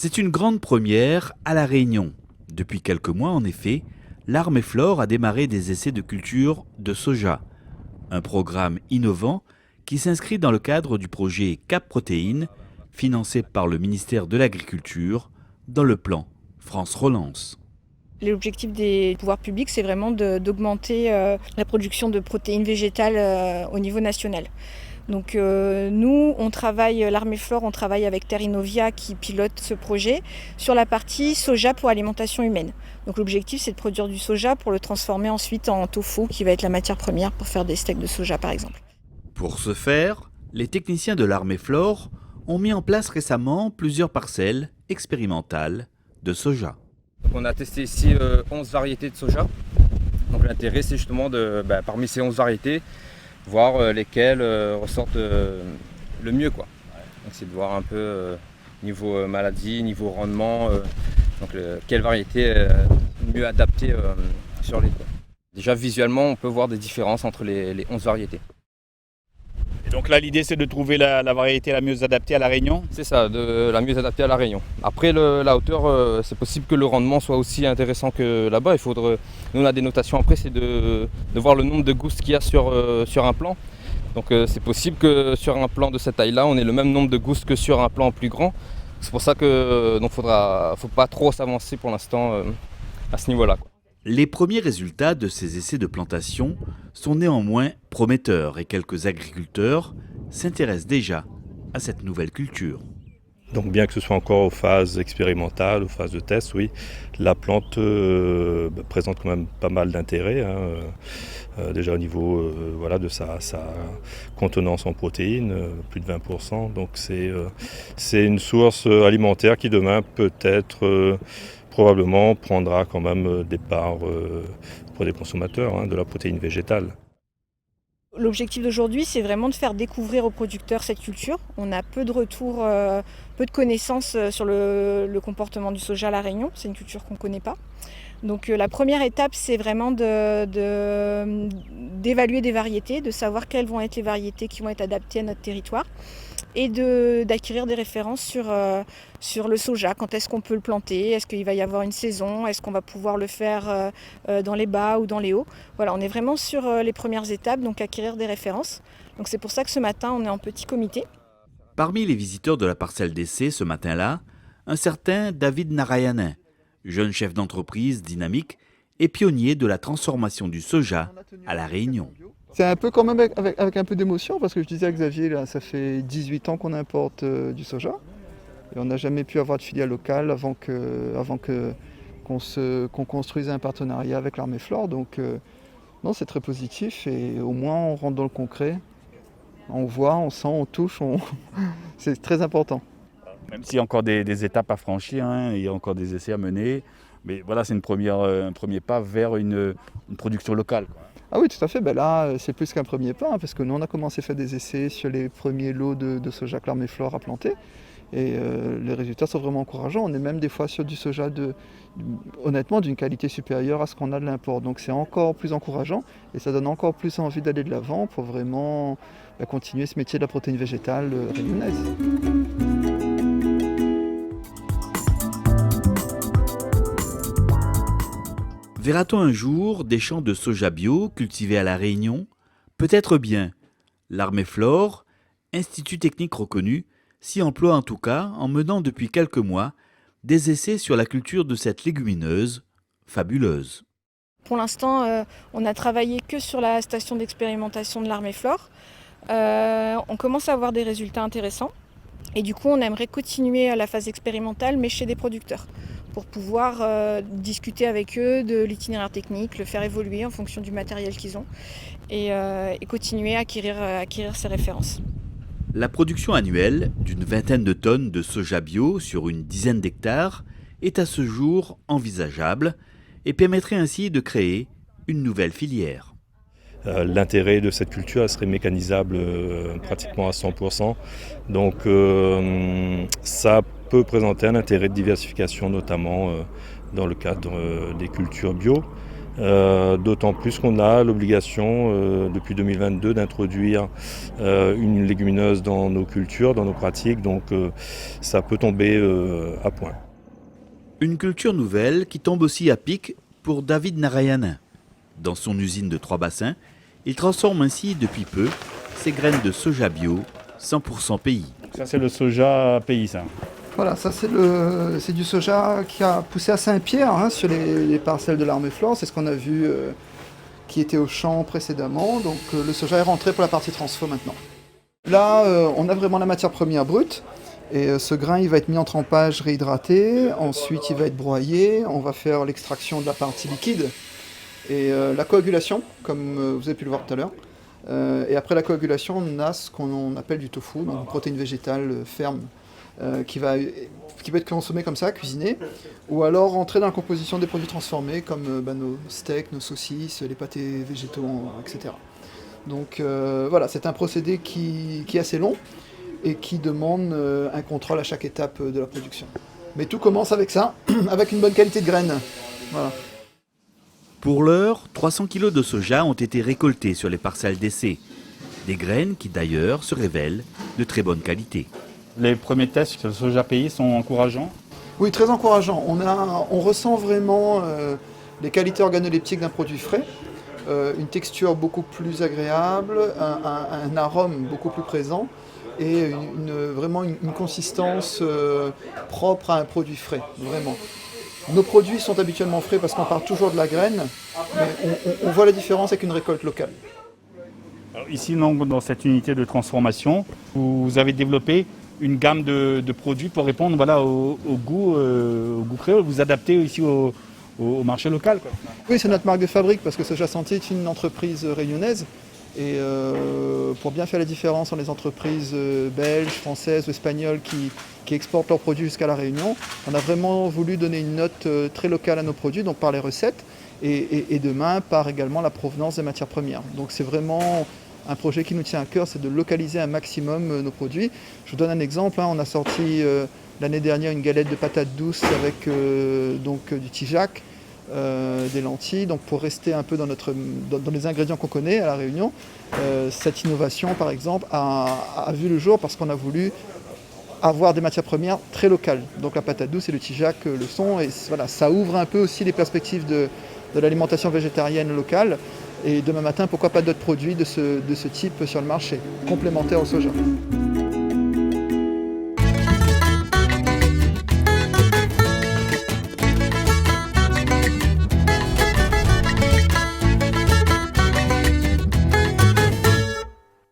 C'est une grande première à La Réunion. Depuis quelques mois, en effet, l'Armée Flore a démarré des essais de culture de soja, un programme innovant qui s'inscrit dans le cadre du projet Cap Protéines, financé par le ministère de l'Agriculture dans le plan France Relance. L'objectif des pouvoirs publics, c'est vraiment d'augmenter la production de protéines végétales au niveau national. Donc nous, on travaille, l'Armée Flore, on travaille avec Terrinovia qui pilote ce projet sur la partie soja pour alimentation humaine. Donc l'objectif, c'est de produire du soja pour le transformer ensuite en tofu, qui va être la matière première pour faire des steaks de soja par exemple. Pour ce faire, les techniciens de l'Armée Flore ont mis en place récemment plusieurs parcelles expérimentales de soja. Donc on a testé ici 11 variétés de soja. Donc l'intérêt, c'est justement parmi ces 11 variétés, voir lesquelles ressortent le mieux, quoi. Donc c'est de voir un peu niveau maladie, niveau rendement, quelle variété est mieux adaptée sur les toits. Déjà visuellement, on peut voir des différences entre les 11 variétés. Et donc là, l'idée, c'est de trouver la variété la mieux adaptée à La Réunion. C'est ça, la mieux adaptée à La Réunion. Après, la hauteur, c'est possible que le rendement soit aussi intéressant que là-bas. Nous, on a des notations après, c'est de voir le nombre de gousses qu'il y a sur un plant. Donc c'est possible que sur un plant de cette taille-là, on ait le même nombre de gousses que sur un plant plus grand. C'est pour ça que faut pas trop s'avancer pour l'instant à ce niveau-là, quoi. Les premiers résultats de ces essais de plantation sont néanmoins prometteurs et quelques agriculteurs s'intéressent déjà à cette nouvelle culture. Donc bien que ce soit encore aux phases expérimentales, aux phases de test, oui, la plante présente quand même pas mal d'intérêt, déjà au niveau de sa contenance en protéines, plus de 20%. Donc c'est une source alimentaire qui demain peut-être probablement prendra quand même des parts pour les consommateurs de la protéine végétale. L'objectif d'aujourd'hui, c'est vraiment de faire découvrir aux producteurs cette culture. On a peu de retours, peu de connaissances sur le comportement du soja à La Réunion. C'est une culture qu'on ne connaît pas. Donc la première étape, c'est vraiment d'évaluer des variétés, de savoir quelles vont être les variétés qui vont être adaptées à notre territoire et d'acquérir des références sur le soja. Quand est-ce qu'on peut le planter? Est-ce qu'il va y avoir une saison? Est-ce qu'on va pouvoir le faire dans les bas ou dans les hauts? Voilà, on est vraiment sur les premières étapes, donc acquérir des références. Donc c'est pour ça que ce matin, on est en petit comité. Parmi les visiteurs de la parcelle d'essai ce matin-là, un certain David Narayanan, jeune chef d'entreprise dynamique et pionnier de la transformation du soja à La Réunion. C'est un peu quand même avec un peu d'émotion parce que je disais à Xavier, là, ça fait 18 ans qu'on importe du soja et on n'a jamais pu avoir de filiale locale avant qu'on construise un partenariat avec l'Armée Flore. Donc non, c'est très positif et au moins on rentre dans le concret. On voit, on sent, on touche, c'est très important. Même s'il y a encore des étapes à franchir, il y a encore des essais à mener. Mais voilà, c'est un premier pas vers une production locale, quoi. Ah oui, tout à fait. Ben là, c'est plus qu'un premier pas, parce que nous, on a commencé à faire des essais sur les premiers lots de soja que l'Armée Flore a planté. Et les résultats sont vraiment encourageants. On est même des fois sur du soja, honnêtement, d'une qualité supérieure à ce qu'on a de l'import. Donc c'est encore plus encourageant et ça donne encore plus envie d'aller de l'avant pour vraiment continuer ce métier de la protéine végétale réunionnaise. Verra-t-on un jour des champs de soja bio cultivés à La Réunion? Peut-être bien. L'Armée Flore, institut technique reconnu, s'y emploie en tout cas en menant depuis quelques mois des essais sur la culture de cette légumineuse fabuleuse. Pour l'instant, on n'a travaillé que sur la station d'expérimentation de l'Armée Flore. On commence à avoir des résultats intéressants et du coup on aimerait continuer à la phase expérimentale mais chez des producteurs pour pouvoir discuter avec eux de l'itinéraire technique, le faire évoluer en fonction du matériel qu'ils ont et continuer à acquérir ces références. La production annuelle d'une vingtaine de tonnes de soja bio sur une dizaine d'hectares est à ce jour envisageable et permettrait ainsi de créer une nouvelle filière. L'intérêt de cette culture, elle serait mécanisable pratiquement à 100%. Donc ça peut présenter un intérêt de diversification, notamment dans le cadre des cultures bio. D'autant plus qu'on a l'obligation depuis 2022 d'introduire une légumineuse dans nos cultures, dans nos pratiques, donc ça peut tomber à point. Une culture nouvelle qui tombe aussi à pic pour David Narayanan. Dans son usine de 3 bassins, il transforme ainsi depuis peu ses graines de soja bio 100% pays. Ça, c'est le soja pays, ça. Voilà, ça c'est du soja qui a poussé à Saint-Pierre, hein, sur les parcelles de l'Armée Flore. C'est ce qu'on a vu qui était au champ précédemment. Donc le soja est rentré pour la partie transfo maintenant. Là, on a vraiment la matière première brute. Et ce grain, il va être mis en trempage réhydraté. Ensuite, il va être broyé. On va faire l'extraction de la partie liquide. Et la coagulation, comme vous avez pu le voir tout à l'heure. Et après la coagulation, on a ce qu'on appelle du tofu, donc une protéine végétale ferme. Qui peut être consommé comme ça, cuisiné, ou alors rentrer dans la composition des produits transformés comme nos steaks, nos saucisses, les pâtés végétaux, etc. Donc voilà, c'est un procédé qui est assez long et qui demande un contrôle à chaque étape de la production. Mais tout commence avec ça, avec une bonne qualité de graines. Voilà. Pour l'heure, 300 kg de soja ont été récoltés sur les parcelles d'essai. Des graines qui d'ailleurs se révèlent de très bonne qualité. Les premiers tests sur le soja pays sont encourageants. Oui, très encourageant. On ressent vraiment les qualités organoleptiques d'un produit frais, une texture beaucoup plus agréable, un arôme beaucoup plus présent et vraiment une consistance propre à un produit frais, vraiment. Nos produits sont habituellement frais parce qu'on part toujours de la graine, mais on voit la différence avec une récolte locale. Alors ici, donc, dans cette unité de transformation, vous avez développé une gamme de produits pour répondre au goût créole, vous adaptez ici au marché local, quoi. Oui, c'est notre marque de fabrique parce que Soja Santé est une entreprise réunionnaise et pour bien faire la différence entre les entreprises belges, françaises ou espagnoles qui exportent leurs produits jusqu'à la Réunion, on a vraiment voulu donner une note très locale à nos produits, donc par les recettes et demain par également la provenance des matières premières. Donc c'est vraiment un projet qui nous tient à cœur, c'est de localiser un maximum nos produits. Je vous donne un exemple, on a sorti l'année dernière une galette de patates douces avec du tijac, des lentilles, donc pour rester un peu dans les ingrédients qu'on connaît à La Réunion. Cette innovation, par exemple, a vu le jour parce qu'on a voulu avoir des matières premières très locales. Donc la patate douce et le tijac le sont, et voilà, ça ouvre un peu aussi les perspectives de l'alimentation végétarienne locale. Et demain matin, pourquoi pas d'autres produits de ce type sur le marché, complémentaires au soja.